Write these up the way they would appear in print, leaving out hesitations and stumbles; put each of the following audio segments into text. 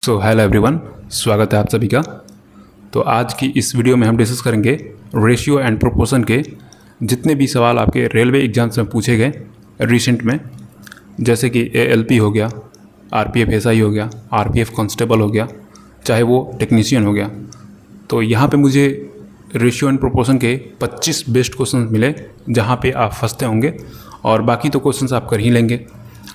Hello everyone, स्वागत है आप सभी का। तो आज की इस वीडियो में हम डिस्कस करेंगे रेशियो एंड प्रोपोर्शन के जितने भी सवाल आपके रेलवे एग्जाम्स में पूछे गए रिसेंट में, जैसे कि एएलपी हो गया, आरपीएफ एसआई हो गया, आरपीएफ कांस्टेबल हो गया, चाहे वो टेक्नीशियन हो गया। तो यहाँ पे मुझे रेशियो एंड प्रोपोर्शन के 25 बेस्ट क्वेश्चन मिले जहाँ पे आप फंसते होंगे, और बाकी तो क्वेश्चंस आप कर ही लेंगे।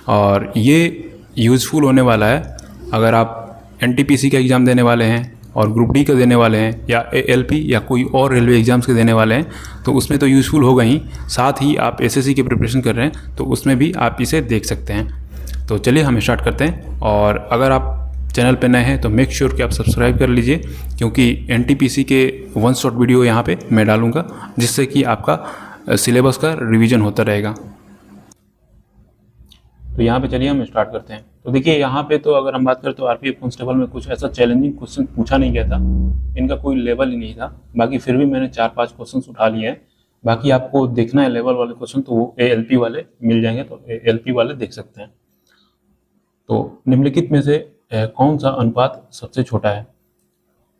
और ये यूज़फुल होने वाला है अगर आप एनटीपीसी का एग्ज़ाम देने वाले हैं और ग्रुप डी का देने वाले हैं, या एएलपी या कोई और रेलवे एग्ज़ाम्स के देने वाले हैं, तो उसमें तो यूज़फुल होगा ही। साथ ही आप एसएससी की प्रिपरेशन कर रहे हैं तो उसमें भी आप इसे देख सकते हैं। तो चलिए हम स्टार्ट करते हैं। और अगर आप चैनल पे नए हैं तो मेक श्योर कि आप सब्सक्राइब कर लीजिए, क्योंकि एनटीपीसी के वन शॉट वीडियो यहाँ पे मैं डालूँगा, जिससे कि आपका सिलेबस का रिवीजन होता रहेगा। तो यहाँ पे चलिए हम स्टार्ट करते हैं। तो देखिए यहाँ पे तो अगर हम बात करें तो आरपीएफ कांस्टेबल में कुछ ऐसा चैलेंजिंग क्वेश्चन पूछा नहीं गया था, इनका कोई लेवल ही नहीं था। बाकी फिर भी मैंने 4-5 क्वेश्चन उठा लिए हैं। बाकी आपको देखना है लेवल वाले क्वेश्चन तो वो एएलपी वाले मिल जाएंगे, तो एएलपी वाले देख सकते हैं। तो निम्नलिखित में से कौन सा अनुपात सबसे छोटा है?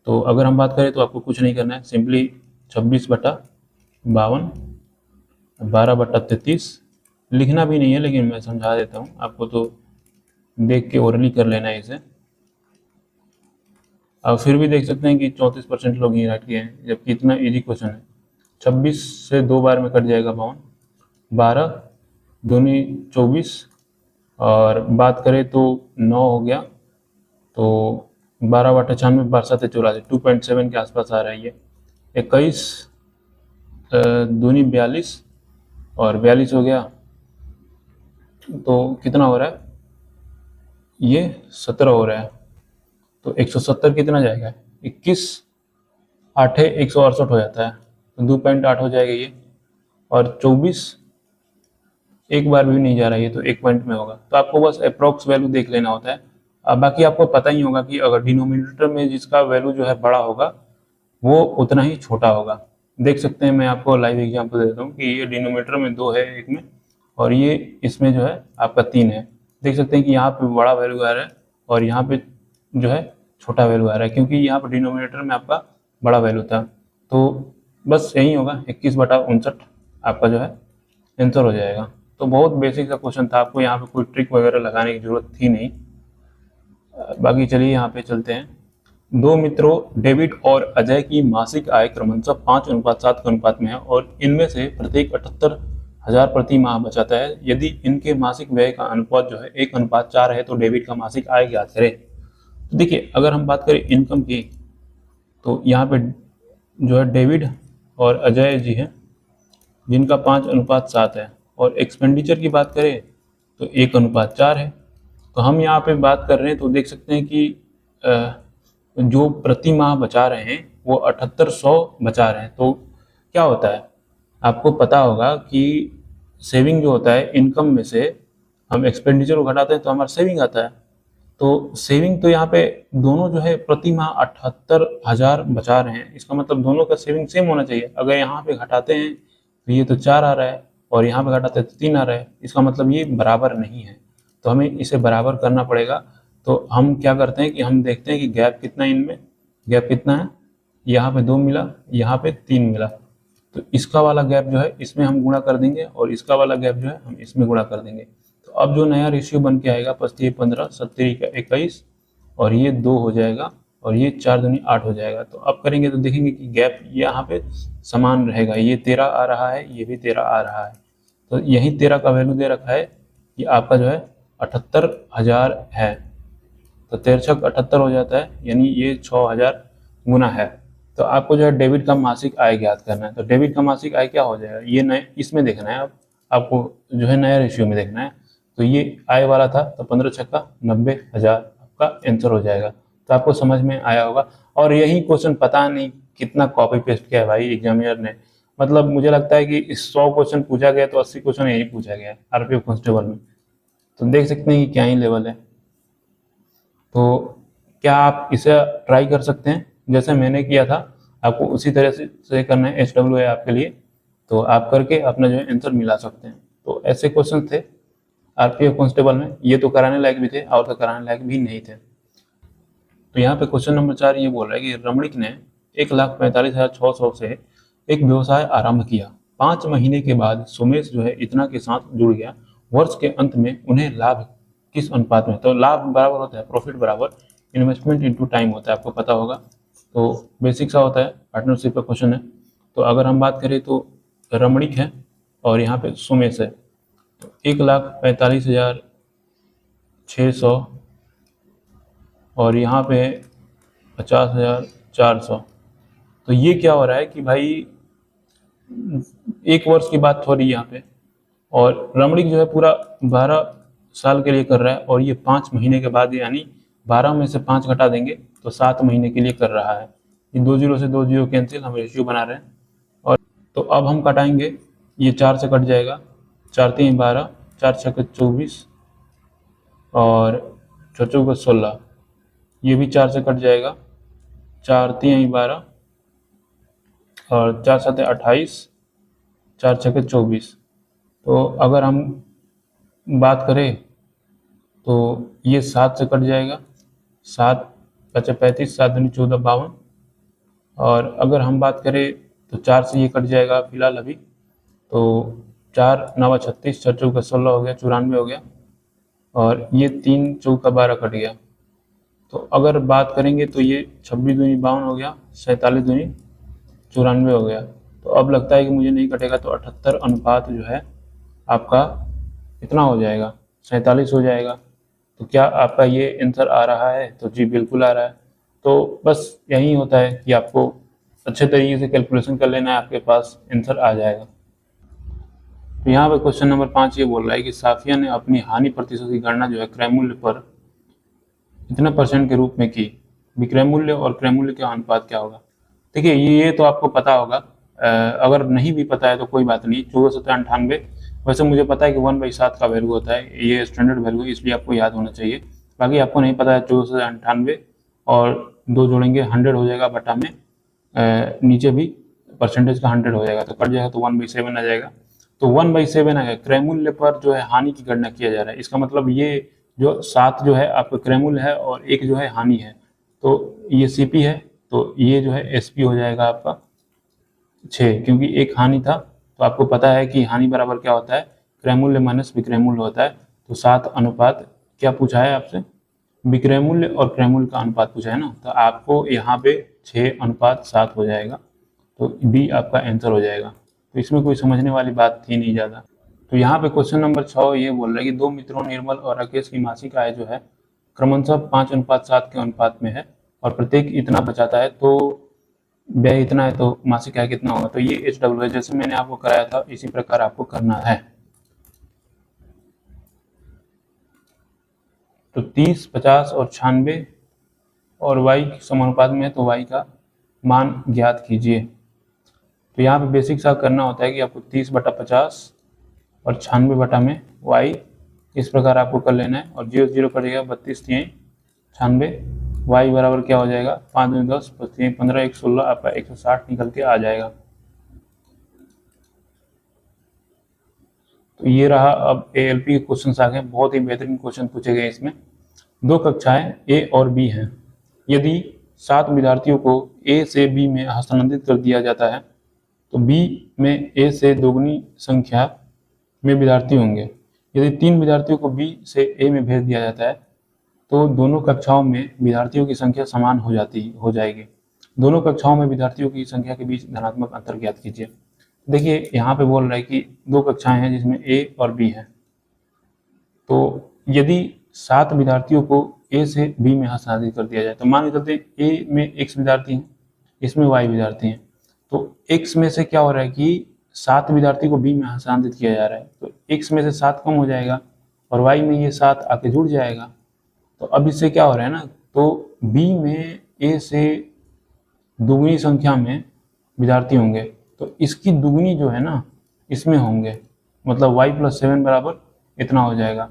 तो अगर हम बात करें तो आपको कुछ नहीं करना है, सिंपली 26/52, 12/33 लिखना भी नहीं है, लेकिन मैं समझा देता हूँ आपको, तो देख के ओरली कर लेना है इसे। अब फिर भी देख सकते हैं कि 34% लोग ही राइट किए हैं, जबकि इतना इजी क्वेश्चन है। 26 से 2 बार में कट जाएगा 52, 12 दूनी 24, और बात करें तो 9 हो गया, तो 12/96, 12×7 = 2.7 के आसपास आ रहा है ये। 21 दूनी 42, और 42 हो गया तो कितना हो रहा है, ये 17 हो रहा है। तो 170 कितना जाएगा, 21 8 168 हो जाता है, तो 2.8 हो जाएगा ये। और 24 एक बार भी नहीं जा रहा है ये, तो 1 पॉइंट में होगा। तो आपको बस अप्रॉक्स वैल्यू देख लेना होता है। अब बाकी आपको पता ही होगा कि अगर डिनोमिनेटर में जिसका वैल्यू जो है बड़ा होगा वो उतना ही छोटा होगा। देख सकते हैं, मैं आपको लाइव एग्जाम्पल देता हूँ कि ये डिनोमिनेटर में 2 है एक में, और ये इसमें जो है आपका 3 है। देख सकते हैं कि यहाँ पे बड़ा वैल्यू आ रहा है और यहाँ पे जो है छोटा वैल्यू आ रहा है, क्योंकि यहाँ पर डिनोमिनेटर में आपका बड़ा वैल्यू था। तो बस यही होगा, 21/59 आपका जो है आंसर हो जाएगा। तो बहुत बेसिक सा क्वेश्चन था, आपको यहाँ पे कोई ट्रिक वगैरह लगाने की जरूरत थी नहीं। बाकी चलिए यहाँ पे चलते हैं। 2 मित्रों डेविड और अजय की मासिक आय क्रमशः 5:7 के अनुपात में है, और इनमें से प्रत्येक 78,000 प्रति माह बचाता है। यदि इनके मासिक व्यय का अनुपात जो है 1:4 है तो डेविड का मासिक आय ज्ञात करें। तो देखिए, अगर हम बात करें इनकम की, तो यहाँ पे जो है डेविड और अजय जी हैं जिनका 5:7 है, और एक्सपेंडिचर की बात करें तो 1:4 है। तो हम यहाँ पे बात कर रहे हैं तो देख सकते हैं कि जो प्रति माह बचा रहे हैं वो 7800 बचा रहे हैं। तो क्या होता है, आपको पता होगा कि सेविंग जो होता है, इनकम में से हम एक्सपेंडिचर को घटाते हैं तो हमारा सेविंग आता है। तो सेविंग तो यहाँ पे दोनों जो है प्रति माह 78,000 बचा रहे हैं, इसका मतलब दोनों का सेविंग सेम होना चाहिए। अगर यहाँ पे घटाते हैं तो ये तो 4 आ रहा है, और यहाँ पे घटाते हैं तो 3 आ रहा है, इसका मतलब ये बराबर नहीं है। तो हमें इसे बराबर करना पड़ेगा। तो हम क्या करते हैं कि हम देखते हैं कि गैप कितना है, इनमें गैप कितना है, यहाँ पे 2 मिला, यहाँ पे 3 मिला, तो इसका वाला गैप जो है इसमें हम गुणा कर देंगे, और इसका वाला गैप जो है हम इसमें गुणा कर देंगे। तो अब जो नया रेशियो बन के आएगा 25-15, 70-21, और ये 2 हो जाएगा, और ये 4 दूनी 8 हो जाएगा। तो अब करेंगे तो देखेंगे कि गैप यहाँ पे समान रहेगा, ये 13 आ रहा है, ये भी 13 आ रहा है। तो यही 13 का वैल्यू दे रखा है कि आपका जो है 78,000 है, तो 13×6 78 हो जाता है, यानी ये 6,000 गुना है। तो आपको जो है डेबिट का मासिक आय ज्ञात करना है। तो डेबिट का मासिक आय क्या हो जाएगा, ये नए इसमें देखना है, आपको जो है नया रेशियो में देखना है। तो ये आय वाला था, तो 15×6 90,000 आपका आंसर हो जाएगा। तो आपको समझ में आया होगा। और यही क्वेश्चन पता नहीं कितना कॉपी पेस्ट किया है भाई एग्जामिनर ने, मतलब मुझे लगता है कि इस 100 क्वेश्चन पूछा गया तो 80 क्वेश्चन यही पूछा गया है आरपीएफ कांस्टेबल में। तो देख सकते हैं कि क्या ही लेवल है। तो क्या आप इसे ट्राई कर सकते हैं, जैसे मैंने किया था, आपको उसी तरह से करना है। HW है आपके लिए, तो आप करके अपना जो है आंसर मिला सकते हैं। तो ऐसे क्वेश्चन थे आरपीएफ कांस्टेबल में, ये तो कराने लायक भी थे और तो कराने लायक भी नहीं थे। तो यहाँ पे क्वेश्चन नंबर 4 ये बोल रहा है कि रमणीक ने 1,45,600 से एक व्यवसाय आरंभ किया। 5 महीने के बाद सोमेश जो है इतना के साथ जुड़ गया। वर्ष के अंत में उन्हें लाभ किस अनुपात में? तो लाभ बराबर होता है प्रॉफिट बराबर इन्वेस्टमेंट इनटू टाइम होता है, आपको पता होगा। तो बेसिक सा होता है, पार्टनरशिप का क्वेश्चन है। तो अगर हम बात करें तो रमणीक है और यहाँ पे सोमेश है, तो 1,45,600 और यहाँ पे 50,400। तो ये क्या हो रहा है कि भाई एक वर्ष की बात हो रही है यहाँ पे, और रमणीक जो है पूरा 12 साल के लिए कर रहा है, और ये 5 महीने के बाद यानी 12 में से 5 घटा देंगे तो 7 महीने के लिए कर रहा है। ये 2 जीरो से 2 जीरो कैंसिल, हम रेशियो बना रहे हैं। और तो अब हम कटाएंगे, ये 4 से कट जाएगा, 4 3 12, 4 6 24 और 4 4 16, ये भी 4 से कट जाएगा, 4 3 12 और 4 7 28, 4 6 24। तो अगर हम बात करें तो ये 7 से कट जाएगा, 7 5 35, 7 दूनी 14 52। और अगर हम बात करें तो 4 से ये कट जाएगा फिलहाल अभी, तो 4 9 36, 4 4 16 हो गया, 94 हो गया, और ये 3 4 12 कट गया। तो अगर बात करेंगे तो ये 26 दूनी 52 हो गया, 47 दूनी 94 हो गया। तो अब लगता है कि मुझे नहीं कटेगा, तो 78 अनुपात जो है आपका इतना हो जाएगा, 47 हो जाएगा। तो क्या आपका ये आंसर आ रहा है? तो जी बिल्कुल आ रहा है। तो बस यही होता है कि आपको अच्छे तरीके से कैलकुलेशन कर लेना है, आपके पास आंसर आ जाएगा। तो यहाँ पे क्वेश्चन नंबर 5 ये बोल रहा है कि साफिया ने अपनी हानि प्रतिशत की गणना जो है क्रय मूल्य पर इतने परसेंट के रूप में की। विक्रय मूल्य और क्रय मूल्य का अनुपात क्या होगा? देखिए ये तो आपको पता होगा, अगर नहीं भी पता है तो कोई बात नहीं। 1498, वैसे मुझे पता है कि 1/7 का वैल्यू होता है, ये स्टैंडर्ड वैल्यू है, इसलिए आपको याद होना चाहिए। बाकी आपको नहीं पता है 1498 और 2 जोड़ेंगे 100 हो जाएगा, बटा में नीचे भी परसेंटेज का 100 हो जाएगा, तो कट जाएगा, तो 1/7 आ जाएगा। तो 1/7 आ गया। क्रय मूल्य पर जो है हानि की गणना किया जा रहा है, इसका मतलब ये जो 7 जो है आपका क्रय मूल्य है और 1 जो है हानि है, तो ये CP है, तो ये जो है SP हो जाएगा आपका 6, क्योंकि एक हानि था। तो आपको पता है कि हानि बराबर क्या होता है, क्रय मूल्य माइनस विक्रय मूल्य होता है। तो 7 अनुपात क्या पूछा है आपसे, विक्रय मूल्य और क्रय मूल्य का अनुपात पूछा है ना, तो आपको यहाँ पे 6:7 हो जाएगा, तो B आपका आंसर हो जाएगा। तो इसमें कोई समझने वाली बात थी नहीं ज़्यादा। तो यहाँ पे क्वेश्चन नंबर 6 ये बोल रहा है कि 2 मित्रों निर्मल और राकेश की मासिक आय जो है क्रमशः 5:7 के अनुपात में है, और प्रत्येक इतना बचाता है, तो व्यय इतना है, तो मासिक आय कितना होगा? तो ये HW है, जैसे मैंने आपको कराया था इसी प्रकार आपको करना है। तो 30, 50 और 96 और y समानुपात में है, तो y का मान ज्ञात कीजिए। तो यहाँ पे बेसिक सा करना होता है कि आपको 30/50 और 96 बटा में y इस प्रकार आपको कर लेना है, और 0 0 कटेगा, 32 3 96, y बराबर क्या हो जाएगा, 5 2 10 3 15 1 16, आपका 160 निकल के आ जाएगा। तो ये रहा। अब ALP के क्वेश्चन आ गए, बहुत ही बेहतरीन क्वेश्चन पूछे गए इसमें। 2 कक्षाएं A और B हैं। यदि 7 विद्यार्थियों को A से B में हस्तांतरित कर दिया जाता है, तो B में A से दोगुनी संख्या में विद्यार्थी होंगे। यदि 3 विद्यार्थियों को B से A में भेज दिया जाता है, तो दोनों कक्षाओं में विद्यार्थियों की संख्या समान हो जाएगी। दोनों कक्षाओं में विद्यार्थियों की संख्या के बीच धनात्मक अंतर ज्ञात कीजिए। देखिए यहाँ पे बोल रहा है कि 2 कक्षाएं हैं जिसमें A और B है। तो यदि 7 विद्यार्थियों को A से B में हस्तांतरित कर दिया जाए, तो मान के चलते हैं A में X विद्यार्थी हैं, इसमें Y विद्यार्थी हैं। तो X में से क्या हो रहा है कि 7 विद्यार्थी को B में हस्तांतरित किया जा रहा है, तो X में से 7 कम हो जाएगा और Y में ये 7 आके जुड़ जाएगा। तो अब इससे क्या हो रहा है ना, तो B में A से दुगनी संख्या में विद्यार्थी होंगे, तो इसकी दुगनी जो है ना इसमें होंगे, मतलब y+7 बराबर इतना हो जाएगा।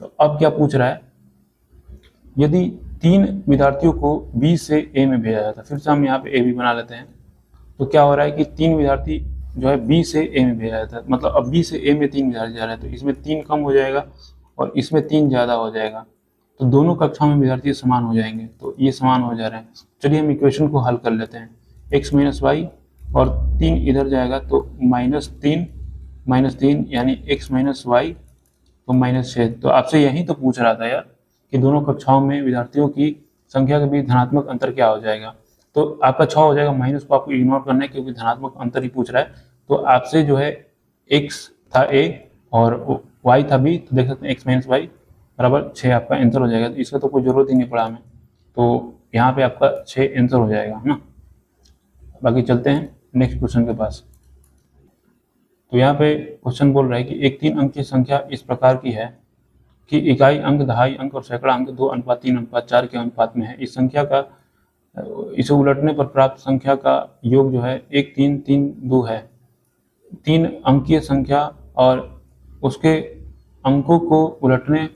तो अब क्या पूछ रहा है, यदि 3 विद्यार्थियों को B से A में भेजा जाता है, फिर से हम यहाँ पे A भी बना लेते हैं, तो क्या हो रहा है कि 3 विद्यार्थी जो है B से A में भेजा जाता है, मतलब अब B से A में 3 विद्यार्थी जा रहे हैं, तो इसमें 3 कम हो जाएगा और इसमें 3 ज़्यादा हो जाएगा। तो दोनों कक्षाओं में विद्यार्थी समान हो जाएंगे, तो ये समान हो जा रहे हैं। चलिए हम इक्वेशन को हल कर लेते हैं। x माइनस वाई और 3 इधर जाएगा तो -3 यानी x माइनस वाई तो -6। तो आपसे यही तो पूछ रहा था यार कि दोनों कक्षाओं में विद्यार्थियों की संख्या के बीच धनात्मक अंतर क्या हो जाएगा। तो आपका 6 हो जाएगा, माइनस को आपको इग्नोर करना है क्योंकि धनात्मक अंतर ही पूछ रहा है। तो आपसे जो है x था a और y था b, तो देख सकते हैं x माइनस वाई बराबर 6 आपका आंसर हो जाएगा। तो इसका तो कोई ज़रूरत ही नहीं पड़ा हमें, तो यहाँ पे आपका 6 आंसर हो जाएगा, है ना। बाकी चलते हैं नेक्स्ट क्वेश्चन के पास। तो यहाँ पे क्वेश्चन बोल रहा है कि एक 3 अंक की संख्या इस प्रकार की है कि इकाई अंक, दहाई अंक और सैकड़ा अंक 2:3:4 के अनुपात में है। इस संख्या का इसे उलटने पर प्राप्त संख्या का योग जो है 1,3,3,2 है। 3 अंकीय संख्या और उसके अंकों को उलटने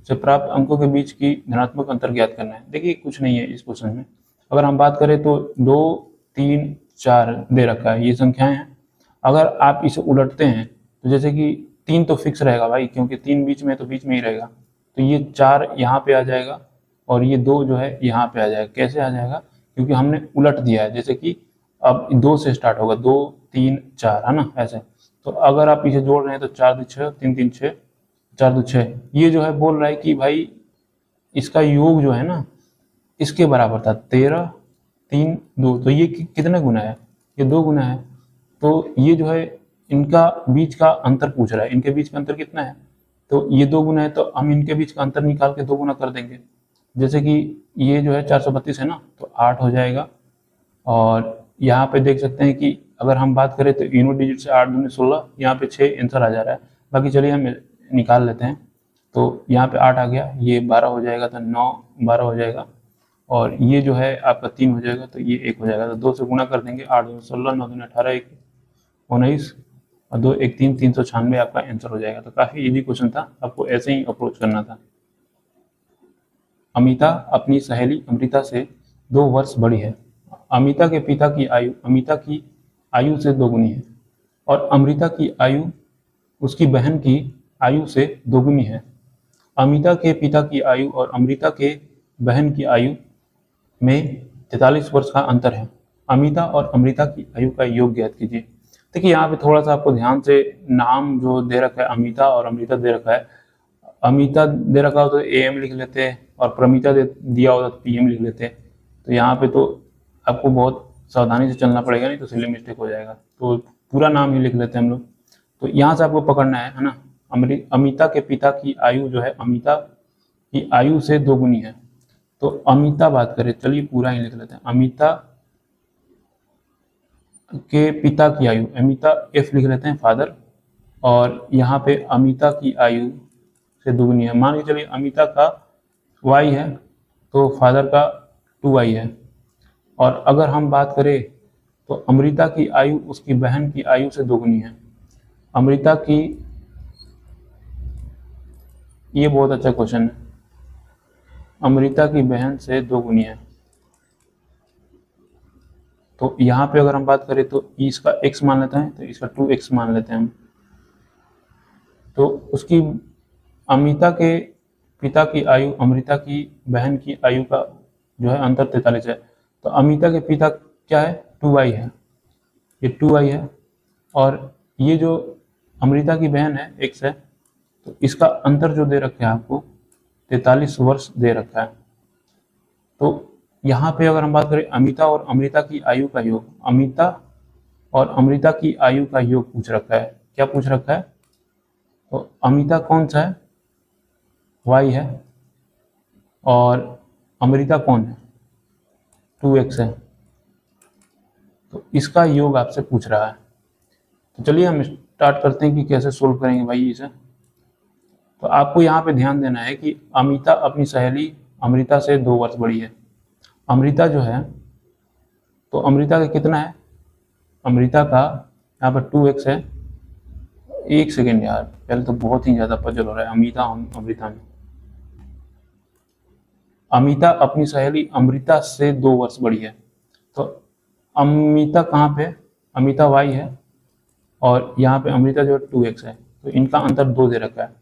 से प्राप्त अंकों के बीच की धनात्मक अंतर ज्ञात करना है। देखिए कुछ नहीं है इस क्वेश्चन में। अगर हम बात करें तो 2, 3, 4 दे रखा है, ये संख्याएं हैं। अगर आप इसे उलटते हैं तो जैसे कि 3 तो फिक्स रहेगा भाई, क्योंकि 3 बीच में तो बीच में ही रहेगा, तो ये 4 यहाँ पे आ जाएगा और ये 2 जो है यहाँ पे आ जाएगा। कैसे आ जाएगा? क्योंकि हमने उलट दिया है। जैसे कि अब 2 से स्टार्ट होगा, 2, 3, 4, है ना, ऐसे। तो अगर आप इसे जोड़ रहे हैं तो 4 2 6, 3 3 6, 4 2 6, ये जो है बोल रहा है कि भाई इसका योग जो है ना इसके बराबर था 13, 3, 2। तो ये कितने गुना है? ये 2 गुना है। तो ये जो है इनका बीच का अंतर पूछ रहा है, इनके बीच का अंतर कितना है? तो ये 2 गुना है, तो हम इनके बीच का अंतर निकाल के 2 गुना कर देंगे। जैसे कि ये जो है 432 है ना, तो 8 हो जाएगा। और यहाँ पे देख सकते हैं कि अगर हम बात करें तो यूनिट डिजिट से 8 दूनी 16, यहाँ पे 6 आंसर आ जा रहा है। बाकी चलिए हम निकाल लेते हैं। तो यहाँ पे 8 आ गया, ये 12 हो जाएगा, तो 9 12 हो जाएगा। और ये जो है आपका 3 हो जाएगा, तो ये 1 हो जाएगा। तो 2 से गुणा कर देंगे, 8 दूनी 16, 9 दूनी 18, 1 19 और 2 1 3, 396 आपका आंसर हो जाएगा। तो काफ़ी इजी क्वेश्चन था, आपको ऐसे ही अप्रोच करना था। अमिता अपनी सहेली अमृता से 2 वर्ष बड़ी है। अमिता के पिता की आयु अमिता की आयु से 2 गुनी है और अमृता की आयु उसकी बहन की आयु से 2 गुनी है। अमिता के पिता की आयु और अमृता के बहन की आयु में 43 वर्ष का अंतर है। अमिता और अमृता की आयु का योग ज्ञात कीजिए। देखिए यहाँ पे थोड़ा सा आपको ध्यान से नाम जो दे रखा है, अमिता और अमृता दे रखा है। अमिता दे रखा हो तो AM लिख लेते हैं और प्रमिता दिया होता तो PM लिख लेते हैं। तो यहाँ पे तो आपको बहुत सावधानी से चलना पड़ेगा, नहीं तो सिली मिस्टेक हो जाएगा। तो पूरा नाम ही लिख लेते हैं हम लोग। तो यहाँ से आपको पकड़ना है ना। अमिता के पिता की आयु जो है अमिता की आयु से 2 गुनी है। तो अमिता बात करें, चलिए पूरा ही लिख लेते हैं। अमिता के पिता की आयु, अमिता F लिख लेते हैं, फादर। और यहाँ पे अमिता की आयु से 2 गुनी है। मान के चलिए अमिता का Y है तो फादर का 2Y है। और अगर हम बात करें तो अमृता की आयु उसकी बहन की आयु से 2 गुनी है। अमृता की, ये बहुत अच्छा क्वेश्चन है, अमृता की बहन से 2 गुनी है। तो यहाँ पे अगर हम बात करें तो इसका x मान लेते हैं, तो इसका 2x मान लेते हैं हम। तो उसकी अमिता के पिता की आयु अमृता की बहन की आयु का जो है अंतर 43 है। तो अमिता के पिता क्या है? 2y है, ये 2y है। और ये जो अमृता की बहन है x है, तो इसका अंतर जो दे रखा है आपको 43 वर्ष दे रखा है। तो यहाँ पे अगर हम बात करें अमिता और अमृता की आयु का योग, अमिता और अमृता की आयु का योग पूछ रखा है। क्या पूछ रखा है? तो अमिता कौन सा है? Y है। और अमृता कौन है? 2x है। तो इसका योग आपसे पूछ रहा है। तो चलिए हम स्टार्ट करते हैं कि कैसे सोल्व करेंगे भाई इसे। तो आपको यहाँ पे ध्यान देना है कि अमिता अपनी सहेली अमृता से 2 वर्ष बड़ी है। अमृता जो है, तो अमृता का कितना है? अमृता का यहाँ पर 2x है। एक सेकेंड यार, पहले तो बहुत ही ज़्यादा पजल हो रहा है अमृता में। अमिता अपनी सहेली अमृता से 2 वर्ष बड़ी है। तो अमिता कहाँ पे? अमिता Y है और यहाँ पे अमृता जो 2x है। तो इनका अंतर 2 दे रखा है।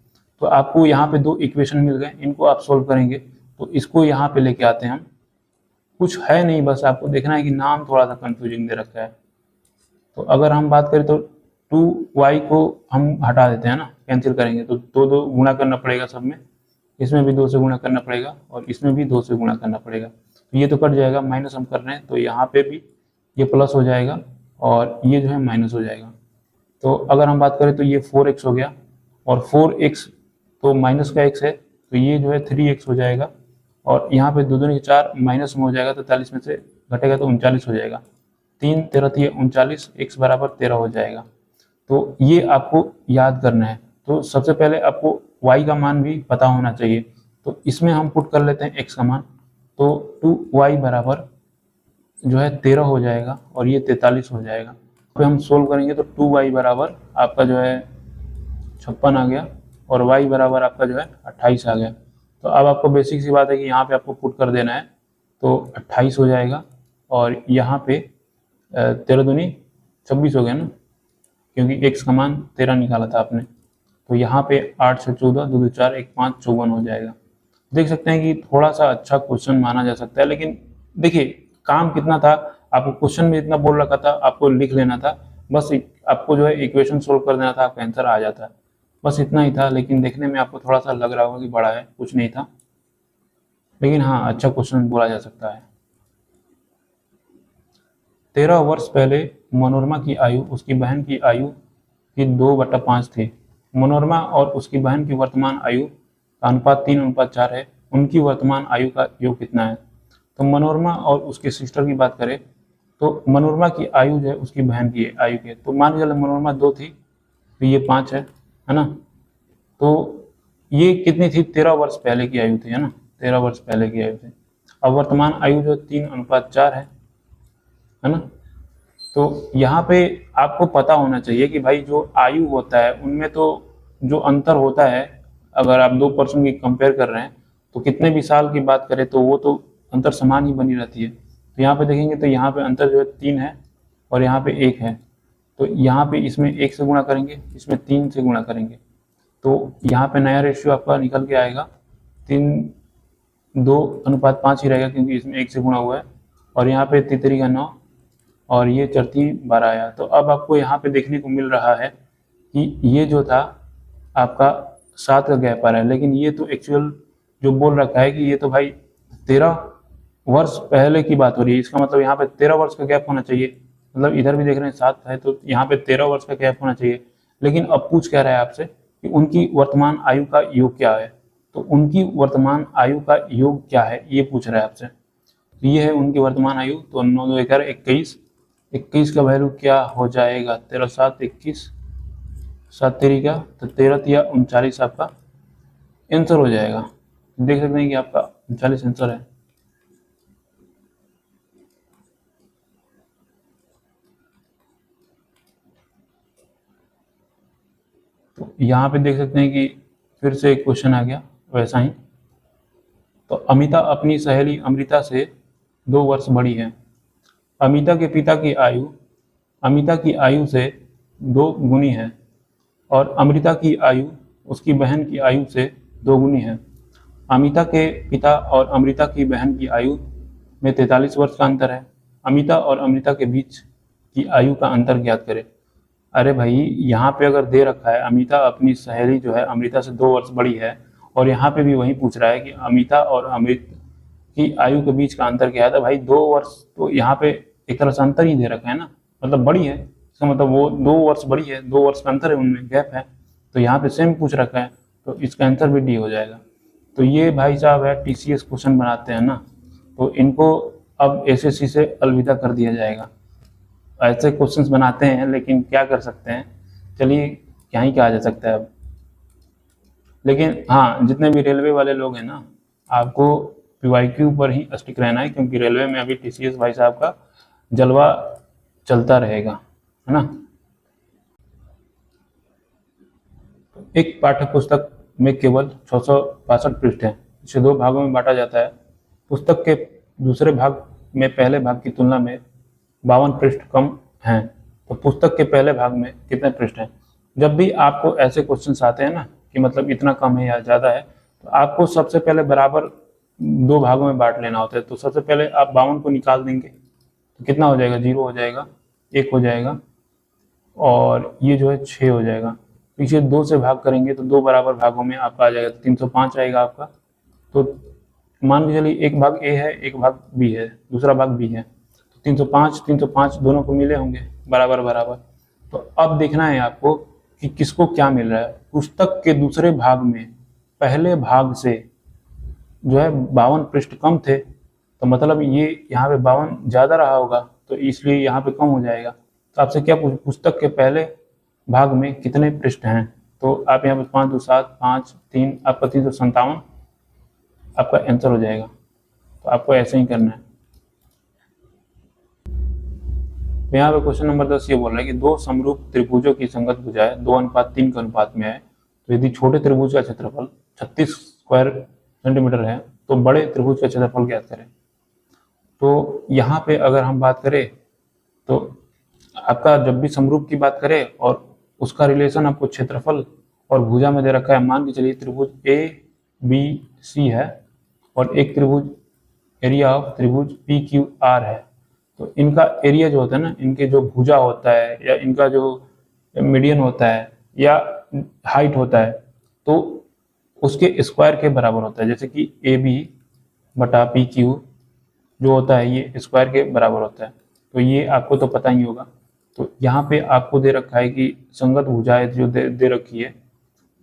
तो आपको यहाँ पे 2 इक्वेशन मिल गए, इनको आप सोल्व करेंगे तो इसको यहाँ पे लेके आते हैं हम। कुछ है नहीं, बस आपको देखना है कि नाम थोड़ा सा कंफ्यूजिंग दे रखा है। तो अगर हम बात करें तो 2y को हम हटा देते हैं ना, कैंसिल करेंगे तो 2 गुणा करना पड़ेगा सब में, इसमें भी 2 से गुणा करना पड़ेगा और इसमें भी 2 से गुणा करना पड़ेगा। तो ये तो कट जाएगा, माइनस हम कर रहे हैं तो यहाँ पे भी ये प्लस हो जाएगा और ये जो है माइनस हो जाएगा। तो अगर हम बात करें तो ये 4x हो गया और 4x तो माइनस का x है तो ये जो है 3x हो जाएगा और यहाँ पे 2 दूनी 4 माइनस में हो जाएगा तो 43 में से घटेगा तो 39 हो जाएगा। 3 13 39, x बराबर 13 हो जाएगा। तो ये आपको याद करना है। तो सबसे पहले आपको y का मान भी पता होना चाहिए, तो इसमें हम पुट कर लेते हैं x का मान। तो 2y बराबर जो है 13 हो जाएगा और ये 43 हो जाएगा। फिर हम सोल्व करेंगे तो 2y बराबर आपका जो है 56 आ गया और y बराबर आपका जो है 28 आ गया। तो अब आपको बेसिक सी बात है कि यहाँ पे आपको पुट कर देना है, तो 28 हो जाएगा और यहाँ पे 13 दूनी 26 हो गया ना, क्योंकि x का मान 13 निकाला था आपने। तो यहाँ पे 8 से 14, 2 2 4 1 5 54 हो जाएगा। देख सकते हैं कि थोड़ा सा अच्छा क्वेश्चन माना जा सकता है, लेकिन देखिए काम कितना था, आपको क्वेश्चन में इतना बोल रखा था, आपको लिख लेना था, बस आपको जो है इक्वेशन सोल्व कर देना था, आपका आंसर आ जाता है, बस इतना ही था। लेकिन देखने में आपको थोड़ा सा लग रहा होगा कि बड़ा है, कुछ नहीं था, लेकिन हाँ अच्छा क्वेश्चन बोला जा सकता है। 13 वर्ष पहले मनोरमा की आयु उसकी बहन की आयु की 2/5 थी। मनोरमा और उसकी बहन की वर्तमान आयु का अनुपात 3:4 है। उनकी वर्तमान आयु का योग कितना है? तो मनोरमा और उसके सिस्टर की बात करें तो मनोरमा की आयु जो है उसकी बहन की आयु के, तो मान के चलो मनोरमा 2 थी तो ये 5 है ना। तो ये कितनी थी? 13 वर्ष पहले की आयु थी, है ना, 13 वर्ष पहले की आयु थी। अब वर्तमान आयु जो 3:4 है ना। तो यहाँ पे आपको पता होना चाहिए कि भाई जो आयु होता है उनमें तो जो अंतर होता है, अगर आप 2 पर्सन की कंपेयर कर रहे हैं तो कितने भी साल की बात करें तो वो तो अंतर समान ही बनी रहती है। तो यहाँ पे देखेंगे तो यहाँ पे अंतर जो है 3 है और यहाँ पे 1 है। तो यहाँ पे इसमें 1 से गुणा करेंगे, इसमें 3 से गुणा करेंगे, तो यहाँ पे नया रेशियो आपका निकल के आएगा 3:2:5 ही रहेगा, क्योंकि इसमें 1 से गुणा हुआ है। और यहाँ पे 3 का 9 और ये 4 12 आया। तो अब आपको यहाँ पे देखने को मिल रहा है कि ये जो था आपका 7 का गैप आ रहा है, लेकिन ये तो एक्चुअल जो बोल रखा है कि ये तो भाई 13 वर्ष पहले की बात हो रही है। इसका मतलब यहाँ पे 13 वर्ष का गैप होना चाहिए, मतलब इधर भी देख रहे हैं 7 है तो यहाँ पे 13 वर्ष का गैप होना चाहिए। लेकिन अब पूछ क्या रहा है आपसे कि उनकी वर्तमान आयु का योग क्या है, तो उनकी वर्तमान आयु का योग क्या है ये पूछ रहा है आपसे। तो ये है उनकी वर्तमान आयु, तो 9 2 11 21, 21 का वैल्यू क्या हो जाएगा? 13 7 21, 7 3 का तो 13 या 39 आपका आंसर हो जाएगा। देख सकते हैं कि आपका 39 आंसर है। तो यहाँ पे देख सकते हैं कि फिर से एक क्वेश्चन आ गया वैसा ही। तो अमिता अपनी सहेली अमृता से 2 वर्ष बड़ी है। अमिता के पिता की आयु अमिता की आयु से 2 गुनी है और अमृता की आयु उसकी बहन की आयु से 2 गुनी है। अमिता के पिता और अमृता की बहन की आयु में 43 वर्ष का अंतर है। अमिता और अमृता के बीच की आयु का अंतर ज्ञात करें। अरे भाई यहाँ पे अगर दे रखा है अमिता अपनी सहेली जो है अमृता से 2 वर्ष बड़ी है, और यहाँ पे भी वही पूछ रहा है कि अमिता और अमृत की आयु के बीच का अंतर क्या है, तो भाई 2 वर्ष तो यहाँ पे एक तरह से अंतर ही दे रखा है ना, मतलब बड़ी है, इसका मतलब वो 2 वर्ष बड़ी है, 2 वर्ष का अंतर है, उनमें गैप है। तो यहाँ पे सेम पूछ रखा है तो इसका आंसर भी डी हो जाएगा। तो ये भाई साहब है TCS क्वेश्चन बनाते हैं ना, तो इनको अब SSC से अलविदा कर दिया जाएगा। ऐसे क्वेश्चंस बनाते हैं लेकिन क्या कर सकते हैं, चलिए क्या ही कहा जा सकता है अब। लेकिन हाँ, जितने भी रेलवे वाले लोग हैं ना, आपको PYQ पर ही स्टिक रहना है, क्योंकि रेलवे में अभी TCS भाई साहब का जलवा चलता रहेगा, है ना। एक पाठ्य पुस्तक में केवल 662 पृष्ठ हैं। इसे 2 भागों में बांटा जाता है। पुस्तक के दूसरे भाग में पहले भाग की तुलना में 52 पृष्ठ कम हैं। तो पुस्तक के पहले भाग में कितने पृष्ठ हैं? जब भी आपको ऐसे क्वेश्चंस आते हैं ना कि मतलब इतना कम है या ज़्यादा है, तो आपको सबसे पहले बराबर दो भागों में बांट लेना होता है। तो सबसे पहले आप 52 को निकाल देंगे तो कितना हो जाएगा, 0 हो जाएगा, 1 हो जाएगा, और ये जो है 6 हो जाएगा। पीछे 2 से भाग करेंगे तो 2 बराबर भागों में आपका आ जाएगा, 305 आएगा आपका। तो मान के चलिए एक भाग ए है, एक भाग बी है, दूसरा भाग बी है, तो 305 दोनों को मिले होंगे बराबर बराबर। तो अब देखना है आपको कि किसको क्या मिल रहा है। पुस्तक के दूसरे भाग में पहले भाग से जो है 52 पृष्ठ कम थे, तो मतलब ये यहाँ पे 52 ज़्यादा रहा होगा, तो इसलिए यहाँ पे कम हो जाएगा। तो आपसे क्या पुस्तक के पहले भाग में कितने पृष्ठ हैं, तो आप यहाँ पे 5 2 7 5 3 आपका 357 आपका आंसर हो जाएगा। तो आपको ऐसे ही करना है। तो यहाँ पे क्वेश्चन नंबर 10 ये बोल रहा है कि दो समरूप त्रिभुजों की संगत भुजाएं 2:3 के अनुपात में है, तो यदि छोटे त्रिभुज का क्षेत्रफल 36 स्क्वायर सेंटीमीटर है तो बड़े त्रिभुज का क्षेत्रफल ज्ञात करें। तो यहाँ पे अगर हम बात करें तो आपका जब भी समरूप की बात करें और उसका रिलेशन आपको क्षेत्रफल और भुजा में दे रखा है। मान के चलिए त्रिभुज ABC है और एक त्रिभुज एरिया ऑफ त्रिभुज PQR है, तो इनका एरिया जो होता है ना, इनके जो भुजा होता है या इनका जो मीडियन होता है या हाइट होता है, तो उसके स्क्वायर के बराबर होता है। जैसे कि AB/PQ जो होता है ये स्क्वायर के बराबर होता है, तो ये आपको तो पता ही होगा। तो यहाँ पे आपको दे रखा है कि संगत भुजाएं जो दे रखी है,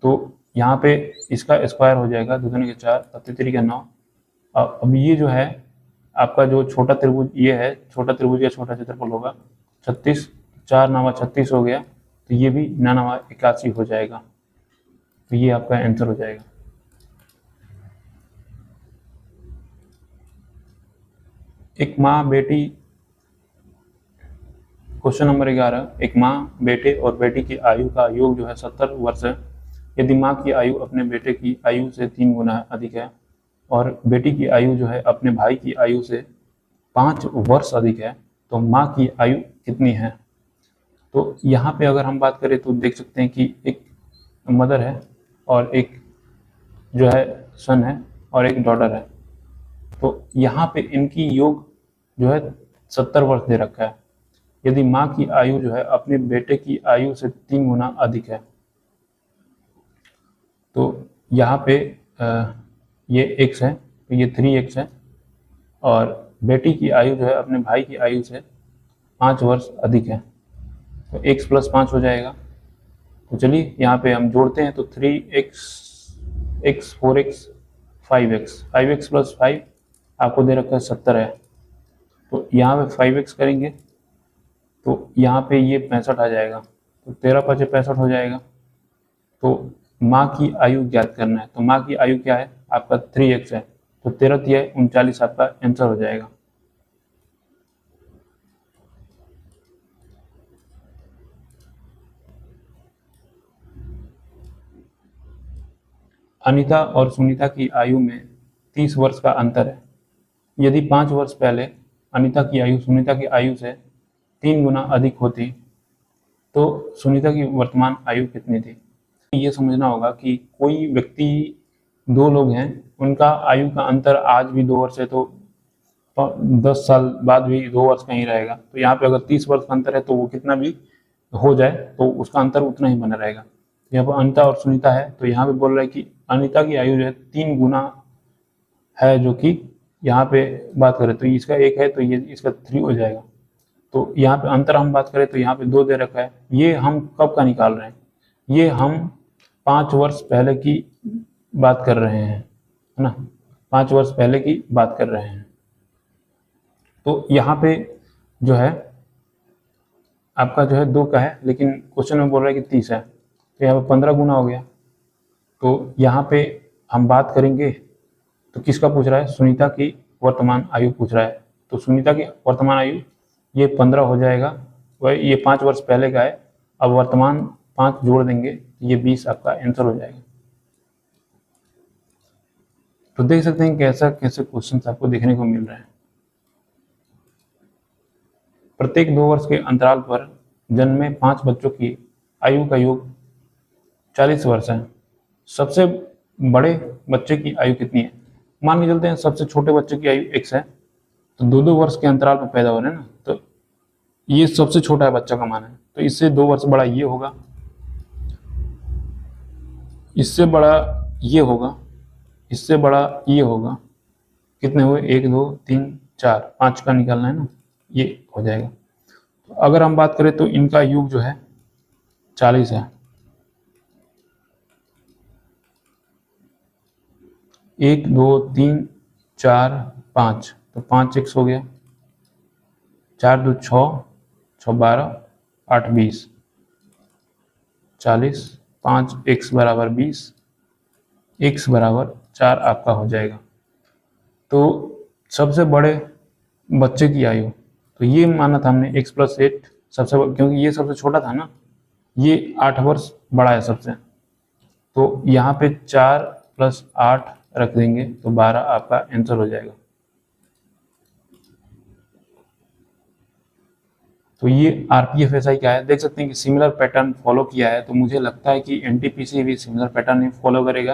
तो यहाँ पे इसका स्क्वायर हो जाएगा 2 दूनी के 4 3 के 9। अब ये जो है आपका जो छोटा त्रिभुज ये है, छोटा त्रिभुज का छोटा क्षेत्रफल होगा 36, 4 9 36 हो गया, तो ये भी 9 9 81 हो जाएगा। तो ये आपका आंसर हो जाएगा। एक माँ बेटी, क्वेश्चन नंबर 11, एक माँ बेटे और बेटी की आयु का योग जो है 70 वर्ष है। यदि माँ की आयु अपने बेटे की आयु से 3 गुना अधिक है और बेटी की आयु जो है अपने भाई की आयु से 5 वर्ष अधिक है, तो माँ की आयु कितनी है। तो यहाँ पे अगर हम बात करें तो देख सकते हैं कि एक मदर है और एक जो है सन है और एक डॉटर है। तो यहाँ पे इनकी योग जो है 70 वर्ष दे रखा है। यदि माँ की आयु जो है अपने बेटे की आयु से 3 गुना अधिक है, तो यहाँ पे ये x है, तो ये 3x है, और बेटी की आयु जो है अपने भाई की आयु से 5 वर्ष अधिक है, तो x + 5 हो जाएगा। तो चलिए यहाँ पे हम जोड़ते हैं, तो 3x, x 4x 5x, 5x + 5 आपको दे रखा है 70 है। तो यहाँ पे 5x करेंगे तो यहाँ पे ये 65 आ जाएगा, तो 13 × 5 = 65 हो जाएगा। तो माँ की आयु ज्ञात करना है, तो माँ की आयु क्या है आपका 3x है, तो 13 × 3 = 39 आपका आंसर हो जाएगा। अनीता और सुनीता की आयु में 30 वर्ष का अंतर है। यदि 5 वर्ष पहले अनीता की आयु सुनीता की आयु से 3 गुना अधिक होती तो सुनीता की वर्तमान आयु कितनी थी। ये समझना होगा कि कोई व्यक्ति, 2 लोग हैं, उनका आयु का अंतर आज भी 2 वर्ष है, तो 10 साल बाद भी 2 वर्ष का ही रहेगा। तो यहाँ पे अगर 30 वर्ष का अंतर है तो वो कितना भी हो जाए तो उसका अंतर उतना ही बना रहेगा। यहाँ पर अनीता और सुनीता है, तो यहाँ पे बोल रहा है कि अनीता की आयु जो है 3 गुना है, जो कि यहाँ पे बात करें तो इसका 1 है, तो ये इसका 3 हो जाएगा। तो यहाँ पे अंतर हम बात करें तो यहाँ पे 2 दे रखा है। ये हम कब का निकाल रहे हैं, ये हम 5 वर्ष पहले की बात कर रहे हैं, है ना, 5 वर्ष पहले की बात कर रहे हैं। तो यहाँ पे जो है आपका जो है 2 का है, लेकिन क्वेश्चन में बोल रहा है कि 30 है, तो यहाँ पे 15 गुना हो गया। तो यहाँ पे हम बात करेंगे तो किसका पूछ रहा है, सुनीता की वर्तमान आयु पूछ रहा है। तो सुनीता की वर्तमान आयु ये 15 हो जाएगा, वह ये 5 वर्ष पहले का है। अब वर्तमान 5 जोड़ देंगे, ये 20 आपका आंसर हो जाएगा। तो देख सकते हैं कैसे क्वेश्चन आपको देखने को मिल रहे हैं। प्रत्येक 2 वर्ष के अंतराल पर जन्मे 5 बच्चों की आयु का योग 40 वर्ष है। सबसे बड़े बच्चे की आयु कितनी है। मान के चलते हैं सबसे छोटे बच्चे की आयु x है, तो 2-2 वर्ष के अंतराल पर पैदा हो रहे हैं ना, तो ये सबसे छोटा है बच्चा का मान है, तो इससे 2 वर्ष बड़ा ये होगा, इससे बड़ा ये होगा, इससे बड़ा ये होगा। कितने हुए? 1 2 3 4, 5 का निकालना है ना, ये हो जाएगा। तो अगर हम बात करें तो इनका योग जो है 40 है। 1 2 3 4 5, तो 5x हो गया, 4 2 6 6 12 8 20, 40, 5x बराबर 20, x बराबर 4 आपका हो जाएगा। तो सबसे बड़े बच्चे की आयु, तो ये माना था हमने x + 8 सबसे, क्योंकि ये सबसे छोटा था ना, ये 8 वर्ष बड़ा है सबसे, तो यहाँ पे 4 + 8 रख देंगे तो 12 आपका आंसर हो जाएगा। तो ये RPFSI क्या है, देख सकते हैं कि सिमिलर पैटर्न फॉलो किया है, तो मुझे लगता है कि NTPC भी सिमिलर पैटर्न ही फॉलो करेगा।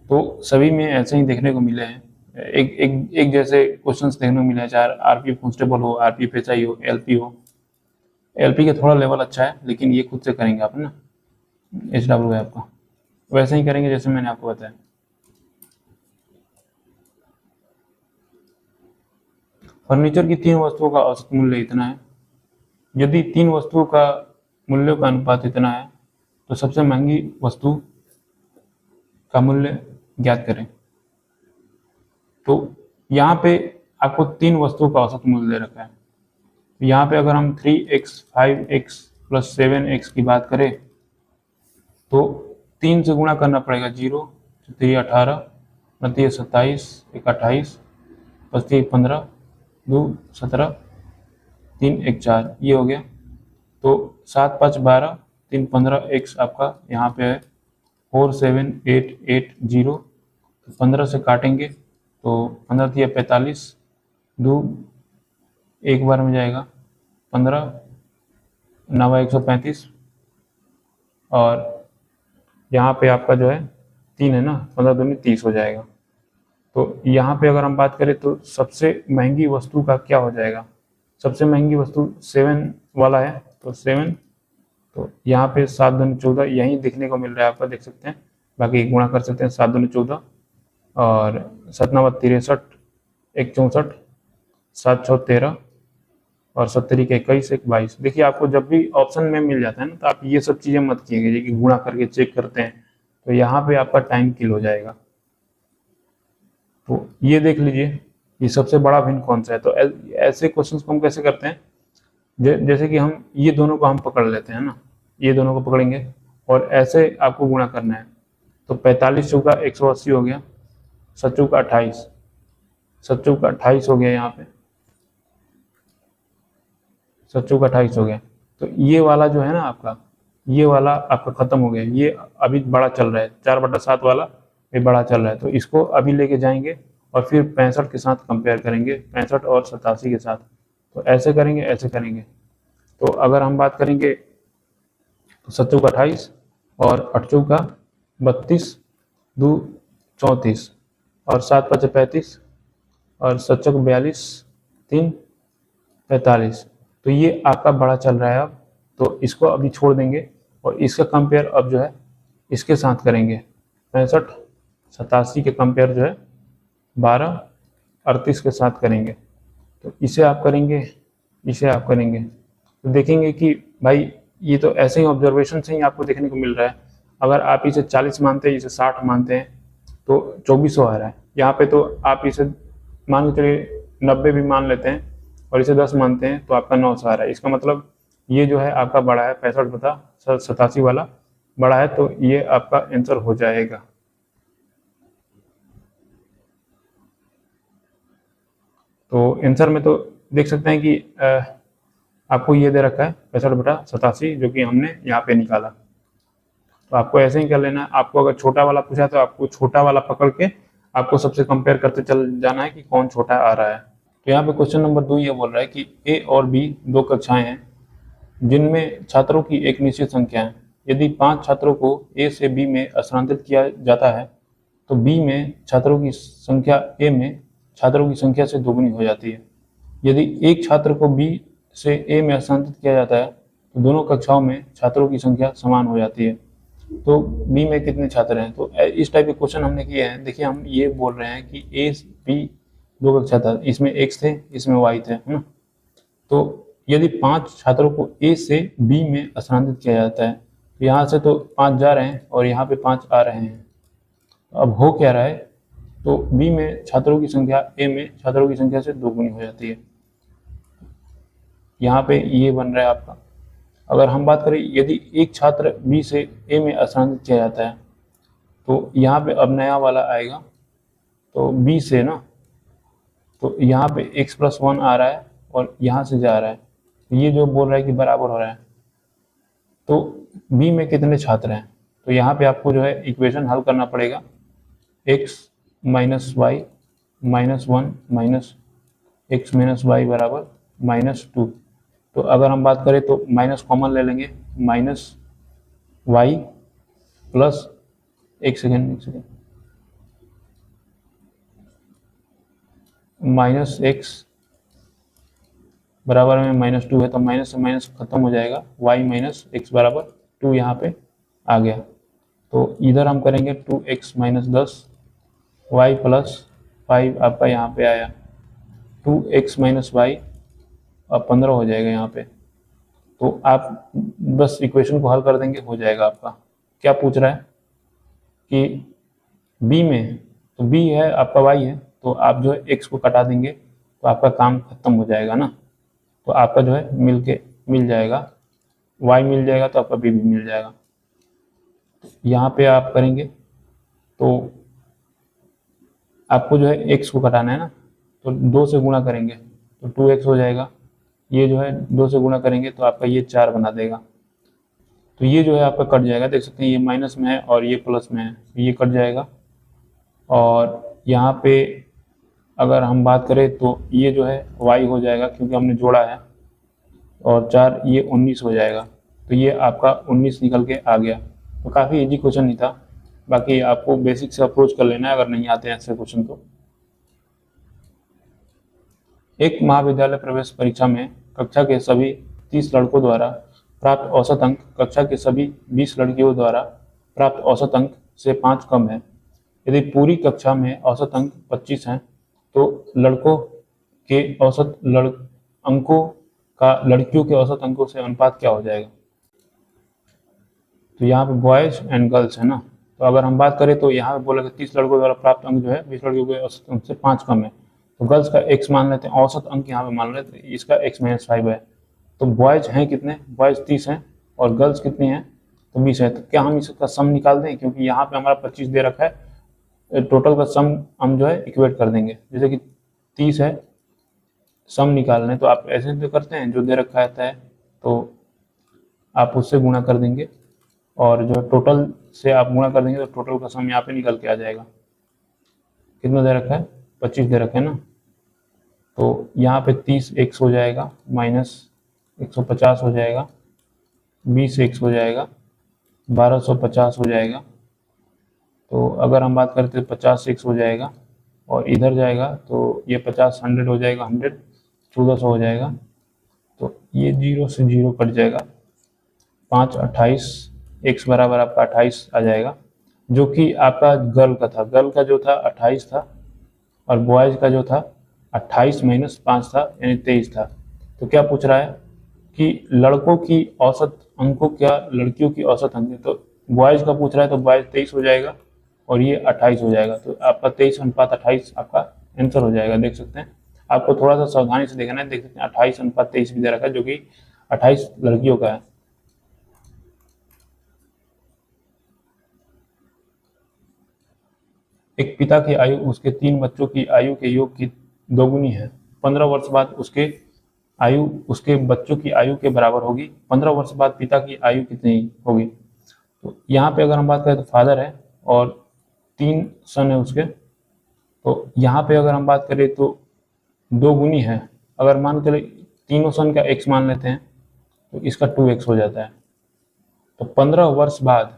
तो सभी में ऐसे ही देखने को मिले हैं, एक जैसे क्वेश्चंस देखने को मिले हैं, चाहे RPF कांस्टेबल हो, RPFSI हो, LP हो। LP का थोड़ा लेवल अच्छा है, लेकिन ये खुद से करेंगे आप ना, HW है आपका, वैसे ही करेंगे जैसे मैंने आपको बताया। फर्नीचर की 3 वस्तुओं का औसत मूल्य इतना है। यदि 3 वस्तुओं का मूल्यों का अनुपात इतना है, तो सबसे महंगी वस्तु का मूल्य ज्ञात करें। तो यहाँ पे आपको 3 वस्तुओं का औसत मूल्य दे रखा है। यहाँ पे अगर हम 3x 5x + 7x की बात करें, तो 3 से गुणा करना पड़ेगा, 0 3 18, 3 27, 1 28, 3 15, 2 17, 3 1 4, ये हो गया। तो 7 5 12, 3 15, x आपका यहाँ पे है 4 7 8 8 0, 15 से काटेंगे तो 15 3 45, 2 एक बार में जाएगा 15, 9 135, और यहाँ पे आपका जो है 3 है ना, 15 दूनी 30 हो जाएगा। तो यहाँ पे अगर हम बात करें तो सबसे महंगी वस्तु का क्या हो जाएगा, सबसे महंगी वस्तु 7 वाला है, तो 7, तो यहाँ पे 7 दूनी 14 यहीं देखने को मिल रहा है आपका, देख सकते हैं। बाकी गुणा कर सकते हैं, 7 दूनी 14 और 7 9 63, 1 64, 7 6 13 और 70 21 1 22। देखिए आपको जब भी ऑप्शन में मिल जाता है ना, तो आप ये सब चीज़ें मत कीजिए कि गुणा करके चेक करते हैं, तो यहाँ पे आपका टाइम किल हो जाएगा। तो ये देख लीजिए ये सबसे बड़ा भिन्न कौन सा है। तो ऐसे क्वेश्चंस को हम कैसे करते हैं, जैसे कि हम ये दोनों को हम पकड़ लेते हैं ना, ये दोनों को पकड़ेंगे और ऐसे आपको गुणा करना है। तो 45 चौका 180 हो गया, 7 चौका 28, 7 चौका 28 हो गया, यहाँ पे 7 चौका 28 हो गया। तो ये वाला जो है ना आपका, ये वाला आपका खत्म हो गया, ये अभी बड़ा चल रहा है, 4/7 वाला ये बड़ा चल रहा है। तो इसको अभी लेके जाएंगे और फिर 65 के साथ कंपेयर करेंगे, 65 और 87 के साथ। तो ऐसे करेंगे, ऐसे करेंगे। तो अगर हम बात करेंगे तो 7 चौका 28 और 8 चौका 32, 2 34 और 7 5 35 और 7 चौक 42, 3 45। तो ये आपका बड़ा चल रहा है अब, तो इसको अभी छोड़ देंगे और इसका कंपेयर अब जो है इसके साथ करेंगे। 65 87 के कंपेयर जो है 12 38 के साथ करेंगे। तो इसे आप करेंगे, इसे आप करेंगे, तो देखेंगे कि भाई ये तो ऐसे ही ऑब्जर्वेशन से ही आपको देखने को मिल रहा है। अगर आप इसे 40 मानते हैं, इसे 60 मानते हैं, तो 2400 आ रहा है। यहाँ पे तो आप इसे मान के चलिए 90 भी मान लेते हैं और इसे 10 मानते हैं, तो आपका 900 आ रहा है। इसका मतलब ये जो है आपका बड़ा है, 65/87 वाला बड़ा है, तो ये आपका आंसर हो जाएगा। तो आंसर में तो देख सकते हैं कि आपको ये दे रखा है 65/87, जो कि हमने यहाँ पे निकाला। तो आपको ऐसे ही कर लेना है। आपको अगर छोटा वाला पूछा तो आपको छोटा वाला पकड़ के आपको सबसे कंपेयर करते चल जाना है कि कौन छोटा आ रहा है। तो यहाँ पे क्वेश्चन नंबर 2 ये बोल रहा है कि ए और बी 2 कक्षाएं हैं जिनमें छात्रों की एक निश्चित संख्या है। यदि 5 छात्रों को ए से बी में स्थानांतरित किया जाता है तो बी में छात्रों की संख्या ए में छात्रों की संख्या से दोगुनी हो जाती है। यदि एक छात्र को बी से ए में स्थानांतरित किया जाता है तो दोनों कक्षाओं में छात्रों की संख्या समान हो जाती है। तो बी में कितने छात्र हैं, तो इस टाइप के क्वेश्चन हमने किए हैं। देखिए हम ये बोल रहे हैं कि ए बी दो कक्षा था, इसमें एक्स थे, इसमें वाई थे, है ना। तो यदि 5 छात्रों को ए से बी में स्थानांतरित किया जाता है तो यहाँ से तो 5 जा रहे हैं और यहाँ पे 5 आ रहे हैं। अब हो क्या रहा है, तो बी में छात्रों की संख्या ए में छात्रों की संख्या से दोगुनी हो जाती है। यहाँ पे ये बन रहा है आपका। अगर हम बात करें यदि एक छात्र बी से ए में स्थानांतरित किया जाता है तो यहाँ पे अब नया वाला आएगा, तो बी से ना, तो यहाँ पे x+1 आ रहा है और यहाँ से जा रहा है, तो ये जो बोल रहा है कि बराबर हो रहा है। तो बी में कितने छात्र हैं, तो यहाँ पे आपको जो है इक्वेशन हल करना पड़ेगा। x माइनस वाई माइनस 1 माइनस एक्स माइनस वाई बराबर -2। तो अगर हम बात करें तो माइनस कॉमन ले लेंगे, माइनस वाई प्लस एक सेकेंड माइनस एक्स बराबर में -2 है, तो माइनस से माइनस खत्म हो जाएगा, y माइनस एक्स बराबर 2 यहाँ पे आ गया। तो इधर हम करेंगे 2x माइनस 10 y प्लस 5 आपका यहाँ पे आया, 2x माइनस वाई अब 15 हो जाएगा यहाँ पे। तो आप बस इक्वेशन को हल कर देंगे, हो जाएगा आपका। क्या पूछ रहा है कि b में, तो b है आपका y है, तो आप जो है x को कटा देंगे तो आपका काम खत्म हो जाएगा ना। तो आपका जो है मिल जाएगा, y मिल जाएगा तो आपका b भी मिल जाएगा। यहाँ पे आप करेंगे तो आपको जो है x को कटाना है ना, तो 2 से गुणा करेंगे तो 2x हो जाएगा। ये जो है 2 से गुणा करेंगे तो आपका ये 4 बना देगा। तो ये जो है आपका कट जाएगा, देख सकते हैं ये माइनस में है और ये प्लस में है, ये कट जाएगा। और यहाँ पे अगर हम बात करें तो ये जो है y हो जाएगा क्योंकि हमने जोड़ा है, और 4 ये 19 हो जाएगा। तो ये आपका 19 निकल के आ गया। तो काफ़ी इजी क्वेश्चन नहीं था, बाकी आपको बेसिक से अप्रोच कर लेना है अगर नहीं आते हैं ऐसे क्वेश्चन। तो एक महाविद्यालय प्रवेश परीक्षा में कक्षा के सभी 30 लड़कों द्वारा प्राप्त औसत अंक कक्षा के सभी 20 लड़कियों द्वारा प्राप्त औसत अंक से 5 कम है। यदि पूरी कक्षा में औसत अंक 25 हैं तो लड़कों के औसत अंकों का लड़कियों के औसत अंकों से अनुपात क्या हो जाएगा। तो यहाँ पे बॉयज एंड गर्ल्स है ना, तो अगर हम बात करें तो यहाँ पे बोला कि 30 लड़कों द्वारा प्राप्त अंक जो है 20 लड़कियों के औसत अंक से 5 कम है। तो गर्ल्स का x मान लेते हैं, औसत अंक यहाँ पे मान लेते हैं, इसका x-5 है। तो बॉयज हैं कितने, बॉयज 30 हैं और गर्ल्स कितनी हैं, तो 20 है। तो क्या हम इसका सम निकाल दें, क्योंकि यहाँ पे हमारा 25 दे रखा है, टोटल का सम हम जो है इक्वेट कर देंगे। जैसे कि 30 है, सम निकालना है तो आप ऐसे तो करते हैं, जो दे रखा रहता है तो आप उससे गुणा कर देंगे और जो टोटल से आप गुणा कर देंगे तो टोटल का सम यहाँ पे निकल के आ जाएगा। कितना दे रखा है, 25 दे रखा है ना, तो यहाँ पे 30x हो जाएगा, माइनस 150 हो जाएगा, 20x हो जाएगा, 1250 हो जाएगा। तो अगर हम बात करते हैं 50x हो जाएगा और इधर जाएगा तो ये 50 100 हो जाएगा, 100 1400 हो जाएगा। तो ये 0 से 0 कट जाएगा, 5 28, x बराबर आपका 28 आ जाएगा, जो कि आपका गर्ल का था। गर्ल का जो था 28 था और बॉयज का जो था 28 माइनस 5 था, यानी 23 था। तो क्या पूछ रहा है कि लड़कों की औसत अंकों क्या लड़कियों की औसत अंक, तो बॉयज का पूछ रहा है तो बॉयज 23 हो जाएगा और ये 28 हो जाएगा। तो आपका 23:28 आपका आंसर हो जाएगा। देख सकते हैं, आपको थोड़ा सा सावधानी से देखना है। देख सकते हैं 28:23 भी दे रखा है, जो कि 28 लड़कियों का है। एक पिता की आयु उसके 3 बच्चों की आयु के योग की दोगुनी है। 15 वर्ष बाद उसके बच्चों की आयु के बराबर होगी। 15 वर्ष बाद पिता की आयु कितनी होगी। तो यहाँ पे अगर हम बात करें तो फादर है और 3 सन है उसके, तो यहाँ पे अगर हम बात करें तो 2 गुनी है। अगर मान के तीनों सन का x मान लेते हैं तो इसका 2x हो जाता है। तो 15 वर्ष बाद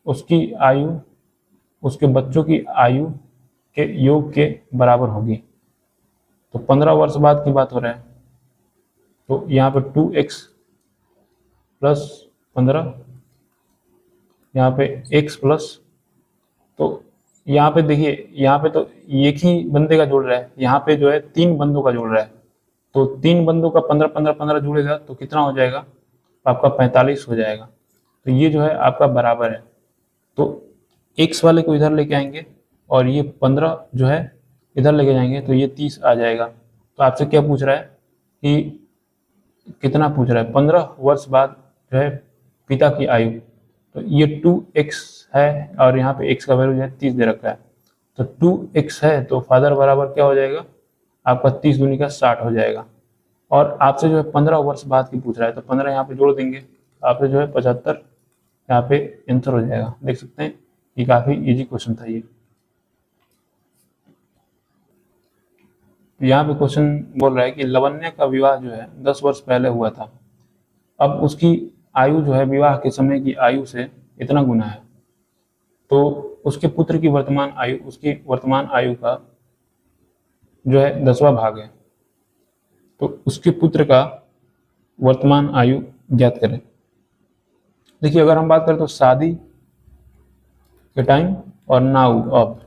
उसकी आयु उसके बच्चों की आयु के योग के बराबर होगी। तो 15 वर्ष बाद की बात हो रहा है, तो यहाँ पे 2x प्लस 15, यहाँ पे x प्लस, तो यहाँ पे देखिए, यहाँ पे तो एक ही बंदे का जोड़ रहा है, यहाँ पे जो है 3 बंदों का जोड़ रहा है, तो 3 बंदों का 15 15 15 जुड़ेगा तो कितना हो जाएगा, आपका 45 हो जाएगा। तो ये जो है आपका बराबर है, तो x वाले को इधर लेके आएंगे और ये 15 जो है इधर लेके जाएंगे तो ये 30 आ जाएगा। तो आपसे क्या पूछ रहा है कि कितना पूछ रहा है, 15 वर्ष बाद जो है पिता की आयु, तो ये 2x है और यहाँ पे x का वैल्यू जो है 30 दे रखा है, तो 2x है तो फादर बराबर क्या हो जाएगा, आपका 30 दूनी का 60 हो जाएगा। और आपसे जो है 15 वर्ष बाद की पूछ रहा है, तो 15 यहाँ पे जोड़ देंगे, आपसे जो है 75 यहाँ पे आंसर हो जाएगा। देख सकते हैं ये काफी इजी क्वेश्चन था ये। यहाँ पे क्वेश्चन बोल रहा है कि लवण्य का विवाह जो है 10 वर्ष पहले हुआ था, अब उसकी आयु जो है विवाह के समय की आयु से इतना गुना है, तो उसके पुत्र की वर्तमान आयु उसकी वर्तमान आयु का जो है 10वां भाग है, तो उसके पुत्र का वर्तमान आयु ज्ञात करें। देखिए अगर हम बात करें तो शादी के टाइम और नाउ अब,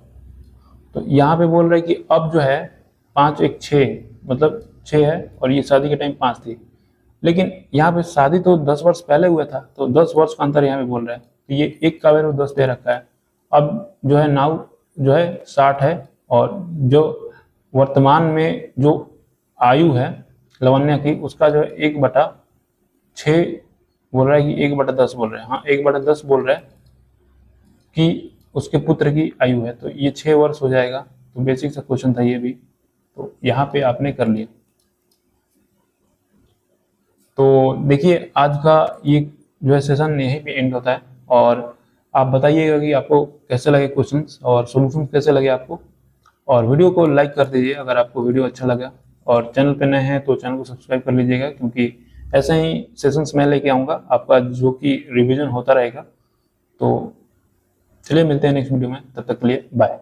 तो यहाँ पे बोल रहे हैं कि अब जो है 5 1 6 मतलब 6 है और ये शादी के टाइम 5 थी, लेकिन यहाँ पे शादी तो 10 वर्ष पहले हुआ था, तो 10 वर्ष का अंतर यहाँ पे बोल रहा है, तो ये एक का वैल्यू 10 दे रखा है। अब जो है नाउ जो है 60 है और जो वर्तमान में जो आयु है लवण्य की उसका जो है 1/6 बोल रहा है कि 1/10 बोल रहा है, हाँ 1/10 बोल रहा है कि उसके पुत्र की आयु है, तो ये 6 वर्ष हो जाएगा। तो बेसिक सा क्वेश्चन था ये भी, तो यहाँ पे आपने कर लिया। तो देखिए आज का ये जो है सेशन यहीं पे एंड होता है, और आप बताइएगा कि आपको कैसे लगे क्वेश्चंस और सॉल्यूशन कैसे लगे आपको, और वीडियो को लाइक कर दीजिए अगर आपको वीडियो अच्छा लगा, और चैनल पे नए हैं तो चैनल को सब्सक्राइब कर लीजिएगा, क्योंकि ऐसे ही सेशंस मैं लेके आऊँगा आपका जो कि रिवीजन होता रहेगा। तो चलिए मिलते हैं नेक्स्ट वीडियो में, तब तक के लिए बाय।